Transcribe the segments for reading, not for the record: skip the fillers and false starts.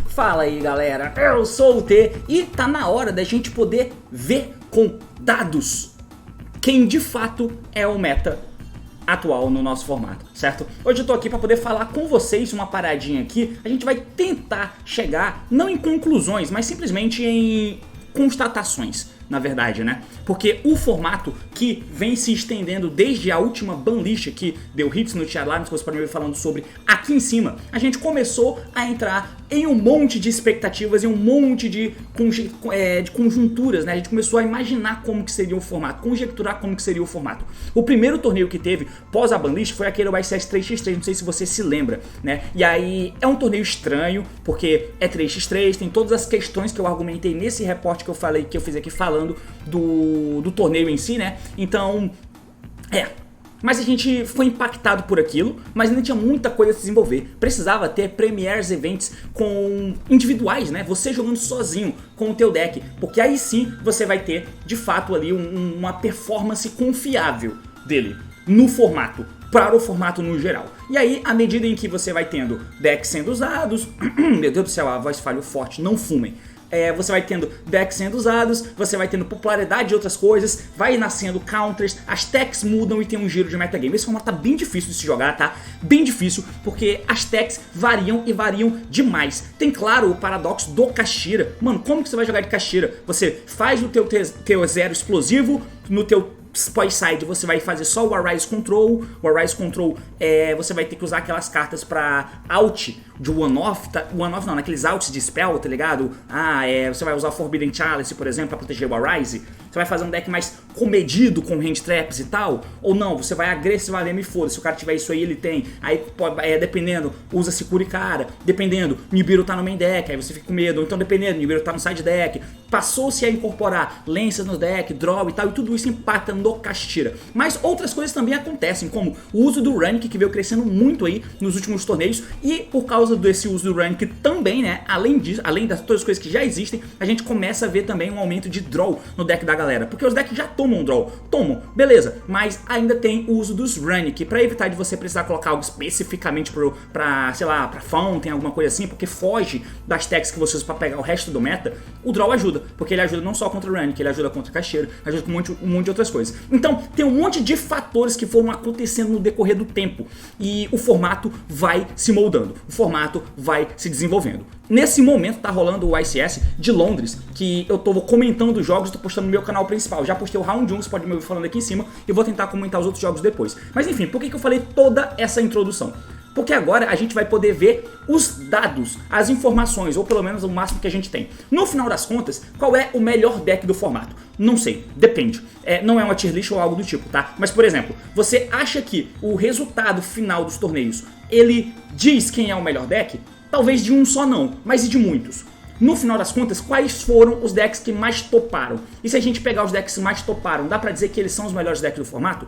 Fala aí galera, eu sou o T e tá na hora da gente poder ver com dados quem de fato é o meta atual no nosso formato, certo? Hoje eu tô aqui para poder falar com vocês uma paradinha aqui. A gente vai tentar chegar não em conclusões, mas simplesmente em constatações, na verdade, né? Porque o formato que vem se estendendo desde a última banlist que deu hits no tier lá, que vocês podem ver falando sobre aqui em cima, a gente começou a entrar em um monte de expectativas, em um monte de conjunturas, né? A gente começou a imaginar como que seria o formato, conjecturar como que seria o formato. O primeiro torneio que teve pós a banlist foi aquele YCS 3x3, não sei se você se lembra, né? E aí é um torneio estranho, porque é 3x3, tem todas as questões que eu argumentei nesse reporte que eu falei, que eu fiz aqui falando do torneio em si, né? Então, mas a gente foi impactado por aquilo, mas ainda tinha muita coisa a se desenvolver. Precisava ter Premiers Events com individuais, né? Você jogando sozinho com o teu deck, porque aí sim você vai ter, de fato, ali uma performance confiável dele no formato, para o formato no geral. E aí, à medida em que você vai tendo decks sendo usados, meu Deus do céu, a voz falhou forte, não fumem. Você vai tendo decks sendo usados, você vai tendo popularidade de outras coisas, vai nascendo counters, as techs mudam e tem um giro de metagame. Esse formato tá bem difícil de se jogar, tá? Bem difícil, porque as techs variam e variam demais. Tem, claro, o paradoxo do Kashtira. Mano, como que você vai jogar de Kashtira? Você faz o teu zero explosivo, no teu Spoil Side você vai fazer só o Arise Control. O Arise Control você vai ter que usar aquelas cartas pra out de one-off, one-off não, naqueles outs de spell, tá ligado? Você vai usar o Forbidden Chalice, por exemplo, pra proteger o Arise. Você vai fazer um deck mais comedido com hand traps e tal. Ou não, você vai agressivamente, foda-se, se o cara tiver isso aí, ele tem. Aí, dependendo, usa Securicara. Dependendo, Nibiru tá no main deck, aí você fica com medo. Ou então, dependendo, Nibiru tá no side deck. Passou-se a incorporar Lances no deck, draw e tal, e tudo isso impacta no Kashtira. Mas outras coisas também acontecem, como o uso do Runic, que veio crescendo muito aí nos últimos torneios, e por causa desse uso do Runic também, né, além disso, além das todas as coisas que já existem, a gente começa a ver também um aumento de draw no deck da galera, porque os decks já tomam draw, beleza, mas ainda tem o uso dos Runic, pra evitar de você precisar colocar algo especificamente pra, sei lá, pra Fountain, alguma coisa assim, porque foge das techs que você usa pra pegar o resto do meta. O draw ajuda, porque ele ajuda não só contra o Runic, ele ajuda contra o Kashtira, ajuda com um monte de outras coisas. Então tem um monte de fatores que foram acontecendo no decorrer do tempo e o formato vai se moldando, o formato vai se desenvolvendo. Nesse momento tá rolando o YCS de Londres, que eu tô comentando os jogos, tô postando no meu canal principal. Já postei o Round 1, você pode me ouvir falando aqui em cima, e vou tentar comentar os outros jogos depois. Mas enfim, por que eu falei toda essa introdução? Porque agora a gente vai poder ver os dados, as informações, ou pelo menos o máximo que a gente tem. No final das contas, qual é o melhor deck do formato? Não sei, depende. Não é uma tier list ou algo do tipo, tá? Mas, por exemplo, você acha que o resultado final dos torneios, ele diz quem é o melhor deck? Talvez de um só não, mas e de muitos? No final das contas, quais foram os decks que mais toparam? E se a gente pegar os decks que mais toparam, dá pra dizer que eles são os melhores decks do formato?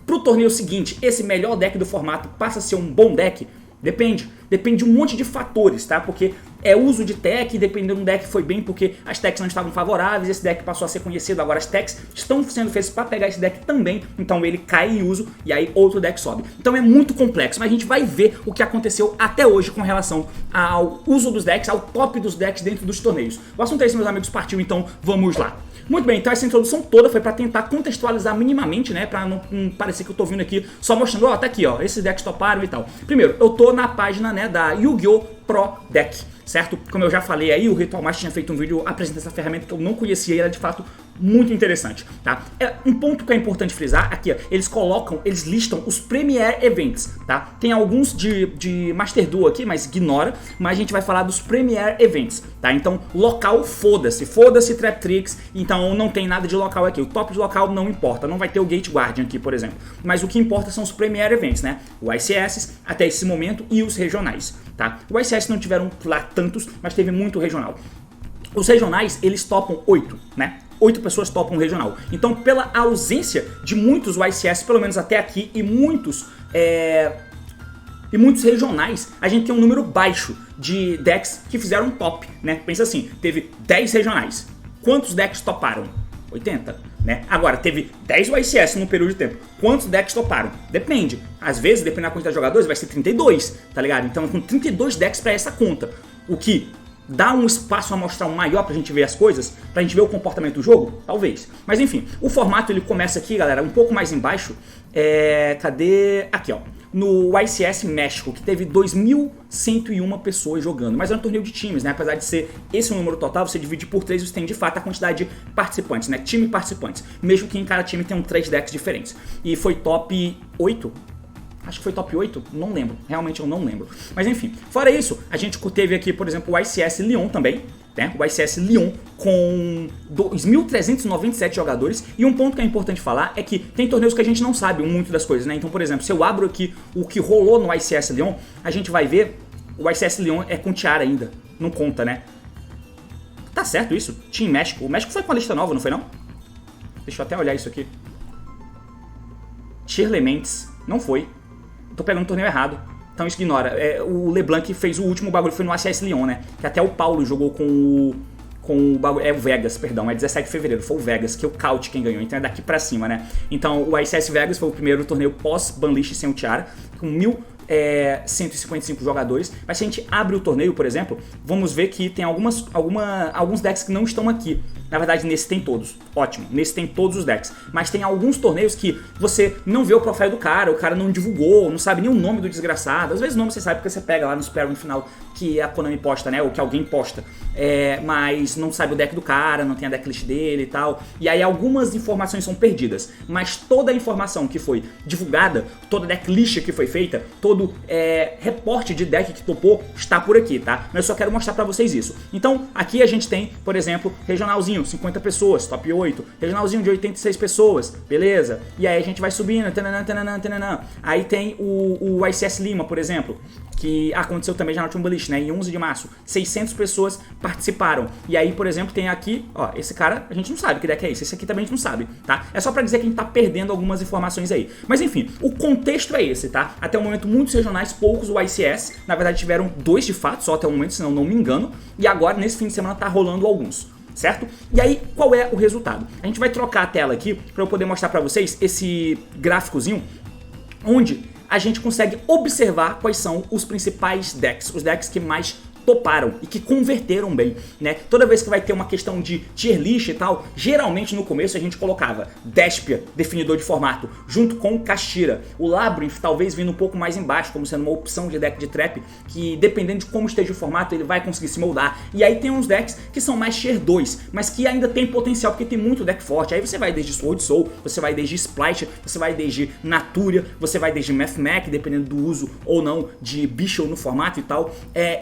Pro torneio seguinte, esse melhor deck do formato passa a ser um bom deck? Depende de um monte de fatores, tá? Porque uso de tech, dependendo de um deck foi bem porque as techs não estavam favoráveis, esse deck passou a ser conhecido, agora as techs estão sendo feitas para pegar esse deck também, então ele cai em uso e aí outro deck sobe. Então é muito complexo, mas a gente vai ver o que aconteceu até hoje com relação ao uso dos decks, ao top dos decks dentro dos torneios. O assunto é esse, meus amigos, partiu, então vamos lá. Muito bem, então essa introdução toda foi para tentar contextualizar minimamente, né, para não parecer que eu tô vindo aqui só mostrando, ó, tá aqui, ó, esses decks toparam e tal. Primeiro, eu tô na página, né, da Yu-Gi-Oh! Pro Deck, certo? Como eu já falei aí, o Ritual Master tinha feito um vídeo apresentando essa ferramenta que eu não conhecia e era de fato muito interessante, tá? Um ponto que é importante frisar aqui, ó, eles listam os Premier Events, tá? Tem alguns de Master Duel aqui, mas ignora, mas a gente vai falar dos Premier Events, tá? Então, local, foda-se Trap Tricks, então não tem nada de local aqui, o top de local não importa, não vai ter o Gate Guardian aqui, por exemplo, mas o que importa são os Premier Events, né? O ICS até esse momento e os regionais, tá? O ICS não tiveram lá tantos, mas teve muito regional. Os regionais, eles topam 8, né? 8 pessoas topam regional. Então, pela ausência de muitos YCS, pelo menos até aqui, e muitos E muitos regionais, a gente tem um número baixo de decks que fizeram top, né? Pensa assim, teve 10 regionais. Quantos decks toparam? 80, né? Agora, teve 10 YCS num período de tempo. Quantos decks toparam? Depende. Às vezes, dependendo da quantidade de jogadores, vai ser 32, tá ligado? Então, com 32 decks pra essa conta. O que dá um espaço amostral maior pra gente ver as coisas, pra gente ver o comportamento do jogo? Talvez. Mas enfim, o formato ele começa aqui, galera, um pouco mais embaixo. Cadê? Aqui, ó. No YCS México, que teve 2.101 pessoas jogando. Mas é um torneio de times, né? Apesar de ser esse o número total, você divide por 3 e você tem de fato a quantidade de participantes, né? Time e participantes. Mesmo que em cada time tenham 3 decks diferentes. E foi top 8? Acho que foi top 8, não lembro, realmente eu não lembro. Mas enfim, fora isso, a gente teve aqui, por exemplo, o YCS Lyon também, né? O YCS Lyon com 2.397 jogadores. E um ponto que é importante falar é que tem torneios que a gente não sabe muito das coisas, né? Então, por exemplo, se eu abro aqui o que rolou no YCS Lyon, a gente vai ver, o YCS Lyon é com tiara ainda, não conta, né? Tá certo isso? Team México, o México foi com a lista nova, não foi não? Deixa eu até olhar isso aqui. Shirley Mendes, não foi. Tô pegando o torneio errado, então isso ignora. O LeBlanc fez o último bagulho, foi no ACS Lyon, né? Que até o Paulo jogou com o bagulho. O Vegas, perdão, é 17 de fevereiro, foi o Vegas, que é o Caut quem ganhou, então é daqui pra cima, né? Então o ICS Vegas foi o primeiro torneio pós-Banlist sem o Tiara, com 1.155 jogadores. Mas se a gente abre o torneio, por exemplo, vamos ver que tem alguns decks que não estão aqui. Na verdade, nesse tem todos. Ótimo, nesse tem todos os decks. Mas tem alguns torneios que você não vê o profile do cara, o cara não divulgou, não sabe nem o nome do desgraçado. Às vezes o nome você sabe porque você pega lá no Sparrow no final que a Konami posta, né? Ou que alguém posta. Mas não sabe o deck do cara, não tem a decklist dele e tal. E aí algumas informações são perdidas. Mas toda a informação que foi divulgada, toda a decklist que foi feita, todo reporte de deck que topou está por aqui, tá? Mas eu só quero mostrar pra vocês isso. Então, aqui a gente tem, por exemplo, regionalzinho, 50 pessoas, top 8, regionalzinho de 86 pessoas, beleza? E aí a gente vai subindo, tananã, tananã, tananã. Aí tem o ICS Lima, por exemplo, que aconteceu também já no Team Banlist, né? Em 11 de março, 600 pessoas participaram. E aí, por exemplo, tem aqui, ó, esse cara, a gente não sabe que deck é esse aqui também a gente não sabe, tá? É só pra dizer que a gente tá perdendo algumas informações aí. Mas enfim, o contexto é esse, tá? Até o momento, muitos regionais, poucos o ICS, na verdade tiveram 2 de fato, só até o momento, senão não me engano, e agora, nesse fim de semana, tá rolando alguns. Certo? E aí, qual é o resultado? A gente vai trocar a tela aqui para eu poder mostrar para vocês esse gráficozinho onde a gente consegue observar quais são os principais decks, os decks que mais toparam e que converteram bem, né? Toda vez que vai ter uma questão de tier list e tal, geralmente no começo a gente colocava Despia, definidor de formato, junto com Kashtira. O Labyrinth talvez vindo um pouco mais embaixo, como sendo uma opção de deck de trap, que dependendo de como esteja o formato, ele vai conseguir se moldar. E aí tem uns decks que são mais tier 2, mas que ainda tem potencial, porque tem muito deck forte. Aí você vai desde Sword Soul, você vai desde Splice, você vai desde Naturia, você vai desde Mathmech, dependendo do uso ou não de bicho no formato e tal.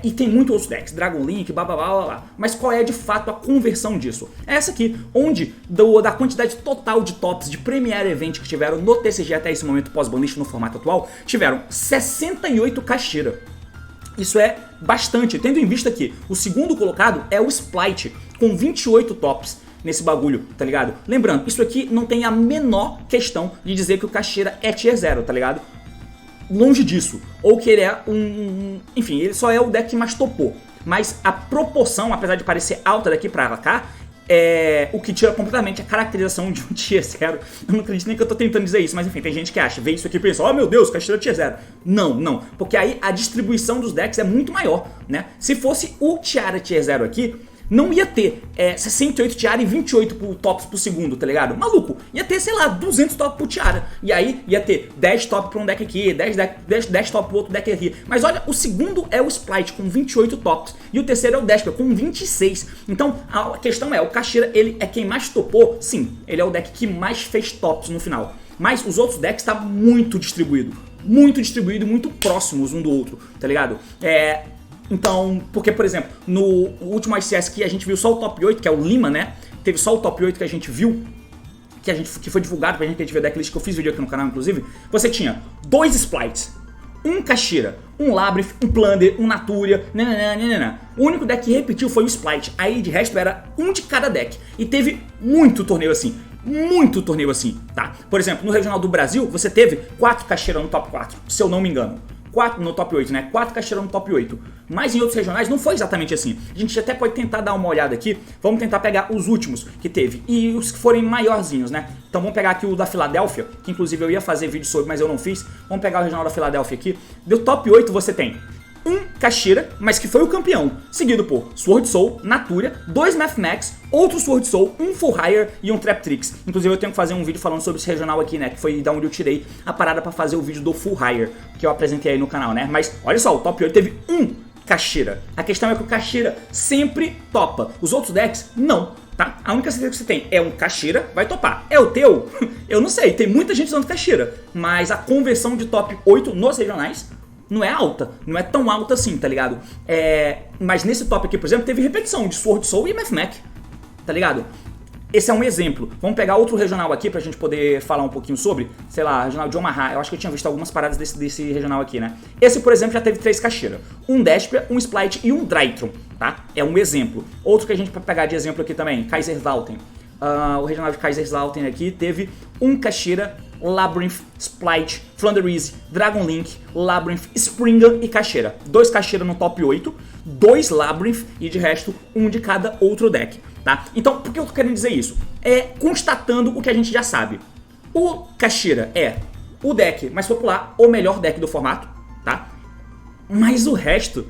E tem muito outros decks, Dragon Link, blá blá blá blá. Mas qual é de fato a conversão disso? É essa aqui, onde da quantidade total de tops de Premier Event que tiveram no TCG até esse momento pós-banlist no formato atual, tiveram 68 Kashtira. Isso é bastante, tendo em vista que o segundo colocado é o Splice, com 28 tops nesse bagulho, tá ligado? Lembrando, isso aqui não tem a menor questão de dizer que o Kashtira é tier 0, tá ligado? Longe disso, ou que ele é enfim, ele só é o deck que mais topou. Mas a proporção, apesar de parecer alta daqui pra cá, é o que tira completamente a caracterização de um tier 0. Eu não acredito nem que eu tô tentando dizer isso, mas enfim, tem gente que acha, vê isso aqui e pensa, oh meu Deus, Kashtira é tier 0. Não, porque aí a distribuição dos decks é muito maior, né? Se fosse o Tiara tier 0 aqui, não ia ter 68 Tiara e 28 tops por segundo, tá ligado? Maluco, ia ter, sei lá, 200 tops por Tiara. E aí ia ter 10 tops pra um deck aqui, 10 tops pro outro deck aqui. Mas olha, o segundo é o Splice com 28 tops. E o terceiro é o Despia com 26. Então a questão é, o Kashtira, ele é quem mais topou? Sim, ele é o deck que mais fez tops no final. Mas os outros decks tá muito distribuído. Muito distribuído e muito próximos um do outro, tá ligado? Então, porque, por exemplo, no último ICS que a gente viu só o top 8, que é o Lima, né? Teve só o top 8 que a gente viu, que foi divulgado pra gente, que a gente viu a decklist, que eu fiz vídeo aqui no canal, inclusive. Você tinha 2 Splites, um Kashtira, um Labyrinth, um Plunder, um Naturia, nananana. O único deck que repetiu foi o Splite, aí de resto era um de cada deck. E teve muito torneio assim. Muito torneio assim, tá? Por exemplo, no Regional do Brasil, você teve 4 Kashtira no top 4, se eu não me engano. no top 8, né? 4 caixeiras no top 8. Mas em outros regionais não foi exatamente assim. A gente até pode tentar dar uma olhada aqui. Vamos tentar pegar os últimos que teve e os que forem maiorzinhos, né? Então vamos pegar aqui o da Filadélfia, que inclusive eu ia fazer vídeo sobre, mas eu não fiz. Vamos pegar o regional da Filadélfia aqui. Do top 8 você tem um Caixeira, mas que foi o campeão, seguido por Sword Soul, Natura, 2 Math Max, outro Sword Soul, um Full Hire e um Trap Tricks. Inclusive eu tenho que fazer um vídeo falando sobre esse regional aqui, né, que foi da onde eu tirei a parada pra fazer o vídeo do Full Hire, que eu apresentei aí no canal, né. Mas olha só, o top 8 teve um Caixeira. A questão é que o Caixeira sempre topa, os outros decks não. Tá? A única certeza que você tem é um Caixeira, vai topar. É o teu? Eu não sei, tem muita gente usando Caixeira, mas a conversão de top 8 nos regionais não é alta, não é tão alta assim, tá ligado? Mas nesse top aqui, por exemplo, teve repetição de Sword Soul e Math Mac, tá ligado? Esse é um exemplo. Vamos pegar outro regional aqui pra gente poder falar um pouquinho sobre, sei lá, regional de Omaha. Eu acho que eu tinha visto algumas paradas desse regional aqui, né? Esse, por exemplo, já teve 3 Caixeira. Um Despia, um Splite e um Drytron, tá? É um exemplo. Outro que a gente pode pegar de exemplo aqui também, Kaiserslautern. O regional de Kaiserslautern aqui teve um Caixeira, Labyrinth, Splite, Flanderize, Dragon Link, Labyrinth, Springer e Caixeira. 2 Caixeira no top 8, 2 Labyrinth e de resto um de cada outro deck, tá? Então, por que eu tô querendo dizer isso? É constatando o que a gente já sabe. O Caixeira é o deck mais popular, o melhor deck do formato, tá? Mas o resto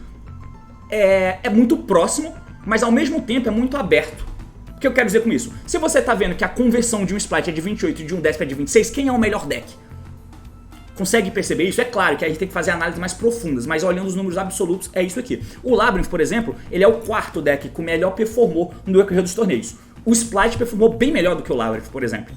é muito próximo, mas ao mesmo tempo é muito aberto. O que eu quero dizer com isso? Se você tá vendo que a conversão de um Splite é de 28 e de um Despia é de 26, quem é o melhor deck? Consegue perceber isso? É claro que a gente tem que fazer análises mais profundas, mas olhando os números absolutos, é isso aqui. O Labyrinth, por exemplo, ele é o 4º deck que melhor performou no decorrer dos torneios. O Splite performou bem melhor do que o Labyrinth, por exemplo.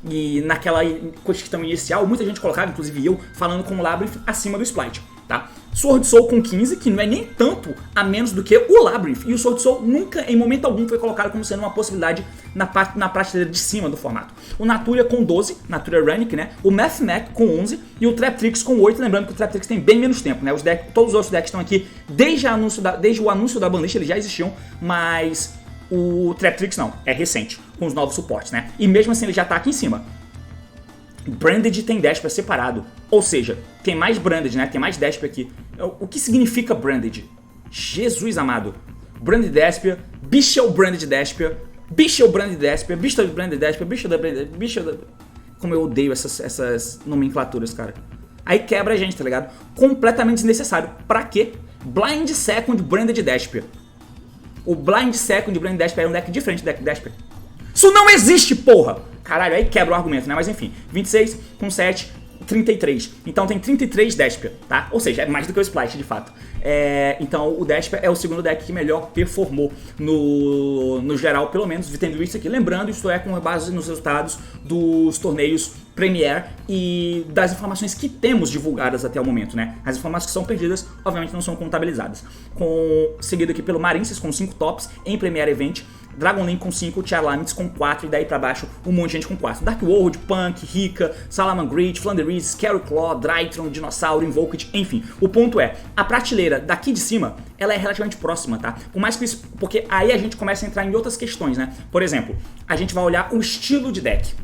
E naquela questão inicial, muita gente colocava, inclusive eu, falando com o Labyrinth acima do Splite, tá? Sword Soul com 15, que não é nem tanto a menos do que o Labyrinth. E o Sword Soul nunca, em momento algum, foi colocado como sendo uma possibilidade na prateleira de cima do formato. O Natura com 12, Natura Runic, né? O Math Mac com 11 e o Trap Tricks com 8. Lembrando que o Trap Tricks tem bem menos tempo, né? Todos os outros decks estão aqui desde o anúncio da banlist, eles já existiam, mas o Trap Tricks não, é recente, com os novos suportes, né? E mesmo assim ele já tá aqui em cima. Branded tem Despia separado, ou seja, tem mais Branded, né? Tem mais Despia aqui. O que significa Branded? Jesus amado. Branded Despia, Bichel Branded Despia, Bichel Branded Despia, Bichel Branded Despia, Bichel... Como eu odeio essas nomenclaturas, cara. Aí quebra a gente, tá ligado? Completamente desnecessário. Pra quê? Blind Second Branded Despia. O Blind Second Branded Despia é um deck diferente do deck Despia. Isso não existe, porra! Caralho, aí quebra o argumento, né? Mas enfim, 26 com 7, 33. Então tem 33 Despia, tá? Ou seja, é mais do que o Splite, de fato. Então o Despia é o segundo deck que melhor performou no geral, pelo menos, tendo isso aqui. Lembrando, isso é com base nos resultados dos torneios Premier e das informações que temos divulgadas até o momento, né? As informações que são perdidas, obviamente, não são contabilizadas. Seguido aqui pelo Marinces com 5 tops em Premier Event, Dragon Link com 5, Charlamits com 4 e daí pra baixo um monte de gente com 4. Dark World, Punk, Rika, Salamangreat, Flanderize, Scary Claw, Drytron, Dinossauro, Invoked, enfim. O ponto é, a prateleira daqui de cima, ela é relativamente próxima, tá? Por mais que isso, porque aí a gente começa a entrar em outras questões, né? Por exemplo, a gente vai olhar o estilo de deck.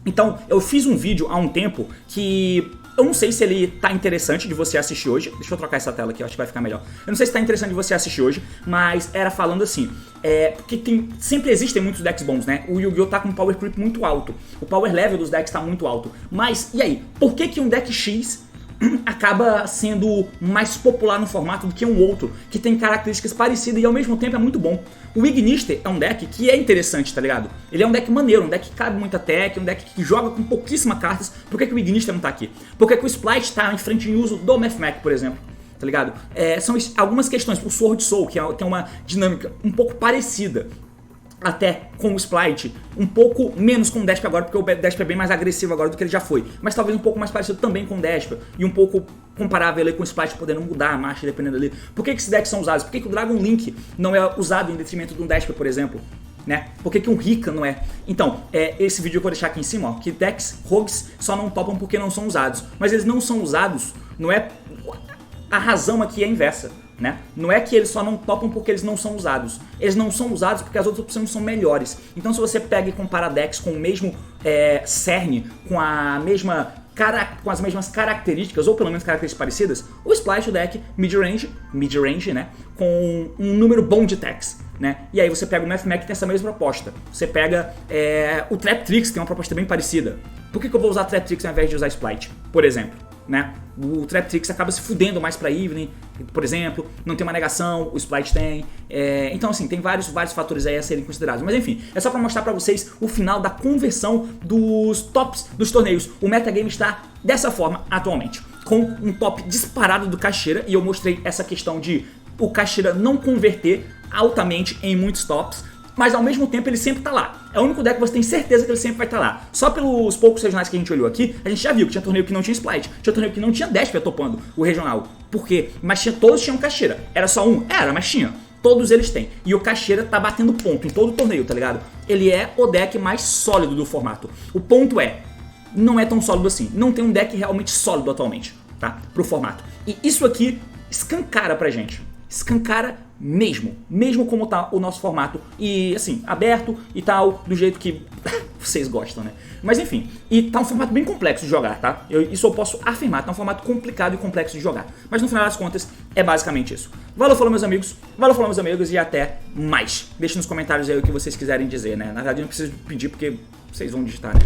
Então, eu fiz um vídeo há um tempo que eu não sei se ele tá interessante de você assistir hoje. Deixa eu trocar essa tela aqui, eu acho que vai ficar melhor. Eu não sei se tá interessante de você assistir hoje, mas era falando assim, porque sempre existem muitos decks bons, né? O Yu-Gi-Oh! Tá com um power creep muito alto. O power level dos decks tá muito alto. Mas, e aí? Por que um deck X acaba sendo mais popular no formato do que um outro, que tem características parecidas e ao mesmo tempo é muito bom? O Ignister é um deck que é interessante, tá ligado? Ele é um deck maneiro, um deck que cabe muita tech, um deck que joga com pouquíssimas cartas. Por que o Ignister não tá aqui? Porque o Splite tá em frente em uso do Math Mac, por exemplo. Tá ligado? São algumas questões. O Sword Soul, que tem uma dinâmica um pouco parecida até com o Splite, um pouco menos com o Despia agora, porque o Despia é bem mais agressivo agora do que ele já foi, mas talvez um pouco mais parecido também com o Despia, e um pouco comparável ali com o Splite, podendo mudar a marcha dependendo ali. Por que esses decks são usados? Por que o Dragon Link não é usado em detrimento de um Despia, por exemplo? Né? Por que um Rika não é? Então, esse vídeo eu vou deixar aqui em cima, ó, que decks rogues só não topam porque não são usados, mas eles não são usados, não é... A razão aqui é inversa, né? Não é que eles só não topam porque eles não são usados. Eles não são usados porque as outras opções são melhores. Então se você pega e compara decks com o mesmo cerne, com a mesma com as mesmas características, ou pelo menos características parecidas, o Splash, o deck mid-range, né, com um número bom de attacks, né, e aí você pega o Mathmech que tem essa mesma proposta, você pega o Traptrix, que tem uma proposta bem parecida. Por que eu vou usar Traptrix ao invés de usar Splash, por exemplo, né? O Traptrix acaba se fudendo mais pra Evening, por exemplo, não tem uma negação, o Splice tem, então assim, tem vários fatores aí a serem considerados, mas enfim, é só pra mostrar pra vocês o final da conversão dos tops dos torneios. O metagame está dessa forma atualmente, com um top disparado do Caixeira, e eu mostrei essa questão de o Caixeira não converter altamente em muitos tops, mas ao mesmo tempo ele sempre tá lá. É o único deck que você tem certeza que ele sempre vai estar lá. Só pelos poucos regionais que a gente olhou aqui, a gente já viu que tinha torneio que não tinha Splice, tinha torneio que não tinha Despia topando o regional. Por quê? Mas todos tinham Caixeira. Era só um? Era, mas tinha. Todos eles têm. E o Caixeira tá batendo ponto em todo o torneio, tá ligado? Ele é o deck mais sólido do formato. O ponto é, não é tão sólido assim. Não tem um deck realmente sólido atualmente, tá? Pro formato. E isso aqui escancara pra gente. Escancara mesmo como tá o nosso formato, e assim, aberto e tal, do jeito que vocês gostam, né? Mas enfim, e tá um formato bem complexo de jogar, tá? Isso eu posso afirmar, tá um formato complicado e complexo de jogar, mas no final das contas é basicamente isso. Valeu, falou meus amigos, e até mais. Deixe nos comentários aí o que vocês quiserem dizer, né? Na verdade eu não preciso pedir porque vocês vão digitar, né?